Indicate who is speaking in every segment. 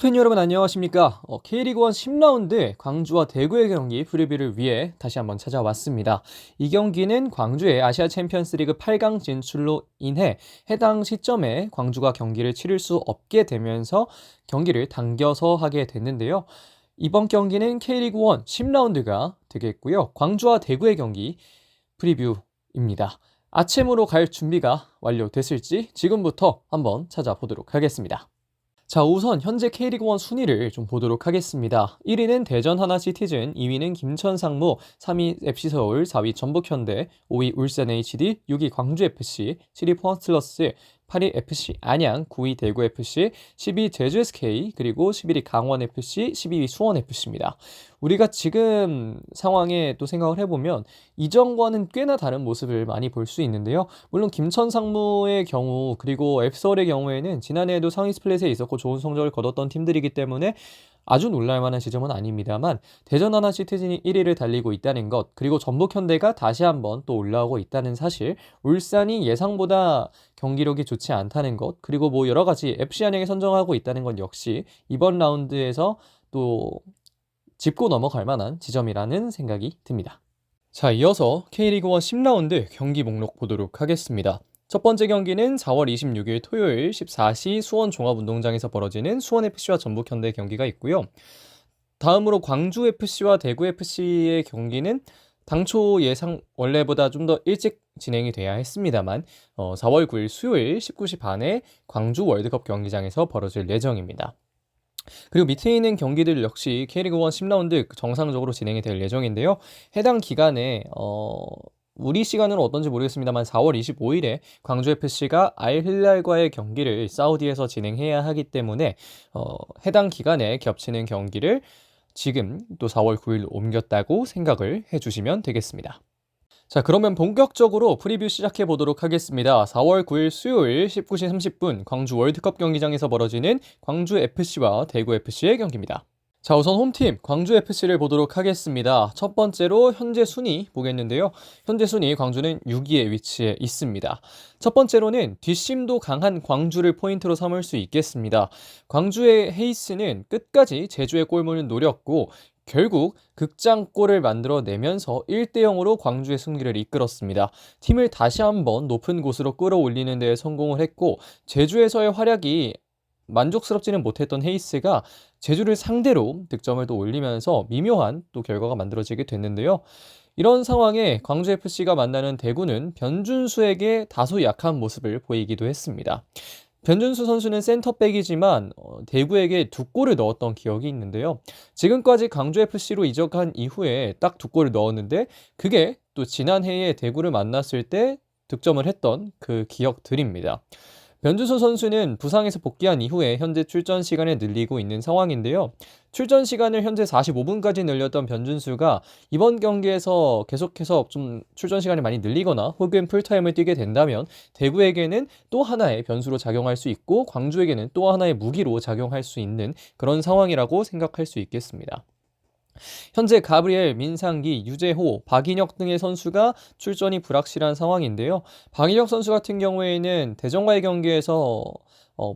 Speaker 1: 축구팬 여러분 안녕하십니까? K리그1 10라운드 광주와 대구의 경기 프리뷰를 위해 다시 한번 찾아왔습니다. 이 경기는 광주의 아시아 챔피언스리그 8강 진출로 인해 해당 시점에 광주가 경기를 치를 수 없게 되면서 경기를 당겨서 하게 됐는데요. 이번 경기는 K리그1 10라운드가 되겠고요. 광주와 대구의 경기 프리뷰입니다. 아침으로 갈 준비가 완료됐을지 지금부터 한번 찾아보도록 하겠습니다. 자, 우선 현재 K리그1 순위를 좀 보도록 하겠습니다. 1위는 대전 하나시티즌, 2위는 김천상무, 3위 FC서울, 4위 전북현대, 5위 울산HD, 6위 광주FC, 7위 포항슬러스, 8위 FC 안양, 9위 대구FC, 10위 제주SK, 그리고 11위 강원FC, 12위 수원FC입니다. 우리가 지금 상황에 또 생각을 해보면 이전과는 꽤나 다른 모습을 많이 볼 수 있는데요. 물론 김천상무의 경우 그리고 F서울의 경우에는 지난해에도 상위 스플릿에 있었고 좋은 성적을 거뒀던 팀들이기 때문에 아주 놀랄만한 지점은 아닙니다만 대전 하나시티즌이 1위를 달리고 있다는 것, 그리고 전북현대가 다시 한번 또 올라오고 있다는 사실, 울산이 예상보다 경기력이 좋지 않다는 것, 그리고 뭐 여러 가지 FC 안양에 선정하고 있다는 것 역시 이번 라운드에서 또 짚고 넘어갈 만한 지점이라는 생각이 듭니다. 자, 이어서 K리그1 10라운드 경기 목록 보도록 하겠습니다. 첫 번째 경기는 4월 26일 토요일 14시 수원 종합운동장에서 벌어지는 수원FC와 전북현대 경기가 있고요. 다음으로 광주FC와 대구FC의 경기는 당초 예상 원래보다 좀 더 일찍 진행이 돼야 했습니다만 4월 9일 수요일 19시 반에 광주 월드컵 경기장에서 벌어질 예정입니다. 그리고 밑에 있는 경기들 역시 K리그1 10라운드 정상적으로 진행이 될 예정인데요. 해당 기간에 우리 시간으로 어떤지 모르겠습니다만 4월 25일에 광주FC가 알힐랄과의 경기를 사우디에서 진행해야 하기 때문에 해당 기간에 겹치는 경기를 지금 또 4월 9일로 옮겼다고 생각을 해주시면 되겠습니다. 자, 그러면 본격적으로 프리뷰 시작해 보도록 하겠습니다. 4월 9일 수요일 19시 30분 광주 월드컵 경기장에서 벌어지는 광주FC와 대구FC의 경기입니다. 자, 우선 홈팀 광주FC를 보도록 하겠습니다. 첫 번째로 현재 순위 보겠는데요. 현재 순위 광주는 6위에 위치해 있습니다. 첫 번째로는 뒷심도 강한 광주를 포인트로 삼을 수 있겠습니다. 광주의 헤이스는 끝까지 제주의 골문을 노렸고 결국 극장골을 만들어내면서 1대0으로 광주의 승리를 이끌었습니다. 팀을 다시 한번 높은 곳으로 끌어올리는 데 성공을 했고 제주에서의 활약이 만족스럽지는 못했던 헤이스가 제주를 상대로 득점을 또 올리면서 미묘한 또 결과가 만들어지게 됐는데요. 이런 상황에 광주FC가 만나는 대구는 변준수에게 다소 약한 모습을 보이기도 했습니다. 변준수 선수는 센터백이지만 대구에게 2골을 넣었던 기억이 있는데요. 지금까지 광주FC로 이적한 이후에 딱 2골을 넣었는데 그게 또 지난해에 대구를 만났을 때 득점을 했던 그 기억들입니다. 변준수 선수는 부상에서 복귀한 이후에 현재 출전 시간을 늘리고 있는 상황인데요. 출전 시간을 현재 45분까지 늘렸던 변준수가 이번 경기에서 계속해서 좀 출전 시간을 많이 늘리거나 혹은 풀타임을 뛰게 된다면 대구에게는 또 하나의 변수로 작용할 수 있고 광주에게는 또 하나의 무기로 작용할 수 있는 그런 상황이라고 생각할 수 있겠습니다. 현재 가브리엘, 민상기, 유재호, 박인혁 등의 선수가 출전이 불확실한 상황인데요. 박인혁 선수 같은 경우에는 대전과의 경기에서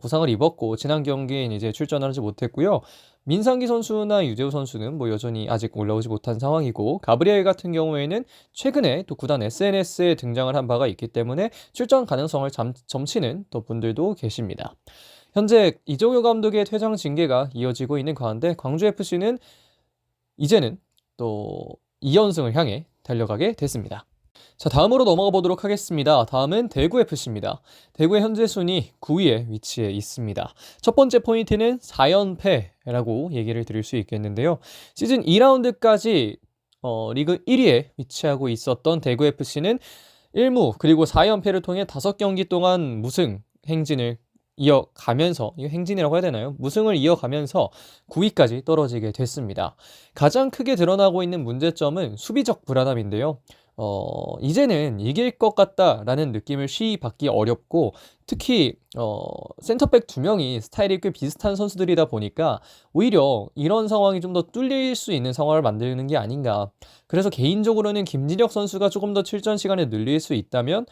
Speaker 1: 부상을 입었고 지난 경기엔 이제 출전을 하지 못했고요. 민상기 선수나 유재호 선수는 뭐 여전히 아직 올라오지 못한 상황이고 가브리엘 같은 경우에는 최근에 또 구단 SNS에 등장을 한 바가 있기 때문에 출전 가능성을 점치는 또 분들도 계십니다. 현재 이정효 감독의 퇴장 징계가 이어지고 있는 가운데 광주FC는 이제는 또 2연승을 향해 달려가게 됐습니다. 자, 다음으로 넘어가 보도록 하겠습니다. 다음은 대구FC입니다. 대구의 현재 순위 9위에 위치해 있습니다. 첫 번째 포인트는 4연패라고 얘기를 드릴 수 있겠는데요. 시즌 2라운드까지 리그 1위에 위치하고 있었던 대구FC는 1무 그리고 4연패를 통해 5경기 동안 무승 행진을 이어가면서, 이 행진이라고 해야 되나요? 무승을 이어가면서 9위까지 떨어지게 됐습니다. 가장 크게 드러나고 있는 문제점은 수비적 불안함인데요. 이제는 이길 것 같다라는 느낌을 쉬이 받기 어렵고 특히 센터백 2명이 스타일이 꽤 비슷한 선수들이다 보니까 오히려 이런 상황이 좀 더 뚫릴 수 있는 상황을 만드는 게 아닌가. 그래서 개인적으로는 김진혁 선수가 조금 더 출전 시간을 늘릴 수 있다면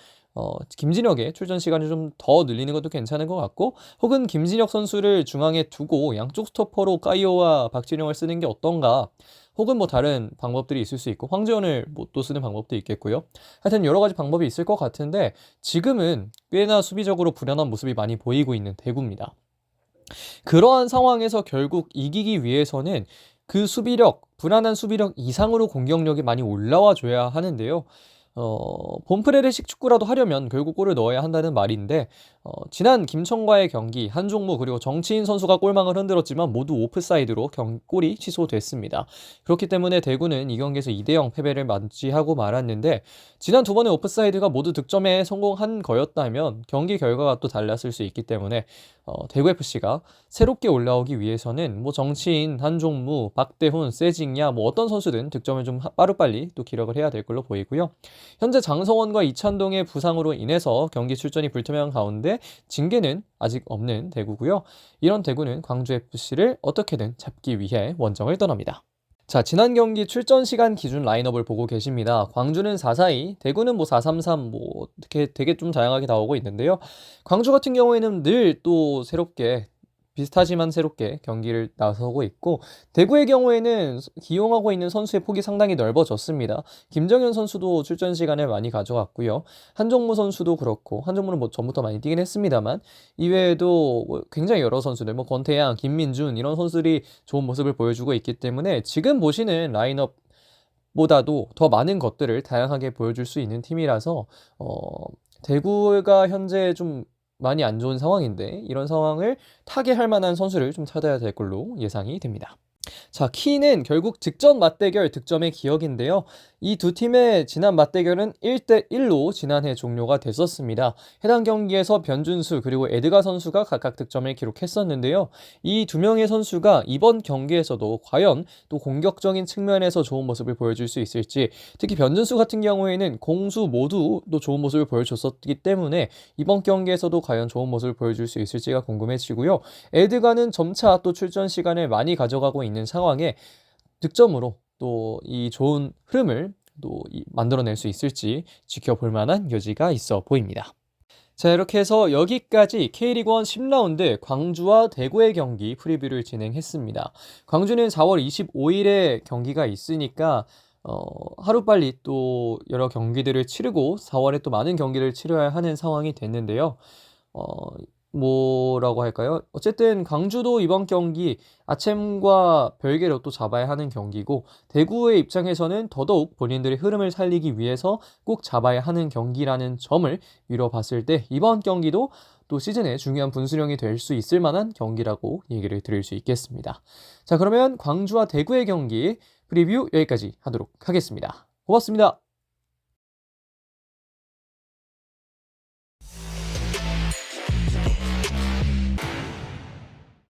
Speaker 1: 김진혁의 출전 시간을 좀 더 늘리는 것도 괜찮은 것 같고 혹은 김진혁 선수를 중앙에 두고 양쪽 스토퍼로 까이오와 박진영을 쓰는 게 어떤가 혹은 뭐 다른 방법들이 있을 수 있고 황재원을 뭐 또 쓰는 방법도 있겠고요. 하여튼 여러 가지 방법이 있을 것 같은데 지금은 꽤나 수비적으로 불안한 모습이 많이 보이고 있는 대구입니다. 그러한 상황에서 결국 이기기 위해서는 그 수비력, 불안한 수비력 이상으로 공격력이 많이 올라와 줘야 하는데요. 본프레레식 축구라도 하려면 결국 골을 넣어야 한다는 말인데 지난 김천과의 경기 한종무 그리고 정치인 선수가 골망을 흔들었지만 모두 오프사이드로 골이 취소됐습니다. 그렇기 때문에 대구는 이 경기에서 2대0 패배를 맞이하고 말았는데 지난 두 번의 오프사이드가 모두 득점에 성공한 거였다면 경기 결과가 또 달랐을 수 있기 때문에 대구FC가 새롭게 올라오기 위해서는 뭐 정치인, 한종무, 박대훈, 세징야 뭐 어떤 선수든 득점을 좀 빠르빨리 또 기록을 해야 될 걸로 보이고요. 현재 장성원과 이찬동의 부상으로 인해서 경기 출전이 불투명한 가운데 징계는 아직 없는 대구고요. 이런 대구는 광주FC를 어떻게든 잡기 위해 원정을 떠납니다. 자, 지난 경기 출전 시간 기준 라인업을 보고 계십니다. 광주는 4-4-2, 대구는 뭐 4-3-3, 뭐 이렇게 되게 좀 다양하게 나오고 있는데요. 광주 같은 경우에는 늘 또 새롭게 비슷하지만 새롭게 경기를 나서고 있고 대구의 경우에는 기용하고 있는 선수의 폭이 상당히 넓어졌습니다. 김정현 선수도 출전 시간을 많이 가져갔고요. 한종무 선수도 그렇고 한종무는 뭐 전부터 많이 뛰긴 했습니다만 이외에도 뭐 굉장히 여러 선수들 뭐 권태양, 김민준 이런 선수들이 좋은 모습을 보여주고 있기 때문에 지금 보시는 라인업 보다도 더 많은 것들을 다양하게 보여줄 수 있는 팀이라서 대구가 현재 좀 많이 안 좋은 상황인데 이런 상황을 타개할 만한 선수를 좀 찾아야 될 걸로 예상이 됩니다. 자, 키는 결국 직전 맞대결 득점의 기억인데요. 이 두 팀의 지난 맞대결은 1대1로 지난해 종료가 됐었습니다. 해당 경기에서 변준수 그리고 에드가 선수가 각각 득점을 기록했었는데요. 이 두 명의 선수가 이번 경기에서도 과연 또 공격적인 측면에서 좋은 모습을 보여줄 수 있을지 특히 변준수 같은 경우에는 공수 모두 또 좋은 모습을 보여줬었기 때문에 이번 경기에서도 과연 좋은 모습을 보여줄 수 있을지가 궁금해지고요. 에드가는 점차 또 출전 시간을 많이 가져가고 있는 상황에 득점으로 또 이 좋은 흐름을 또 만들어낼 수 있을지 지켜볼 만한 여지가 있어 보입니다. 자, 이렇게 해서 여기까지 K리그1 10라운드 광주와 대구의 경기 프리뷰를 진행했습니다. 광주는 4월 25일에 경기가 있으니까 하루빨리 또 여러 경기들을 치르고 4월에 또 많은 경기를 치러야 하는 상황이 됐는데요. 뭐라고 할까요? 어쨌든 광주도 이번 경기 아챔과 별개로 또 잡아야 하는 경기고 대구의 입장에서는 더더욱 본인들의 흐름을 살리기 위해서 꼭 잡아야 하는 경기라는 점을 미뤄봤을 때 이번 경기도 또 시즌의 중요한 분수령이 될 수 있을 만한 경기라고 얘기를 드릴 수 있겠습니다. 자, 그러면 광주와 대구의 경기 프리뷰 여기까지 하도록 하겠습니다. 고맙습니다.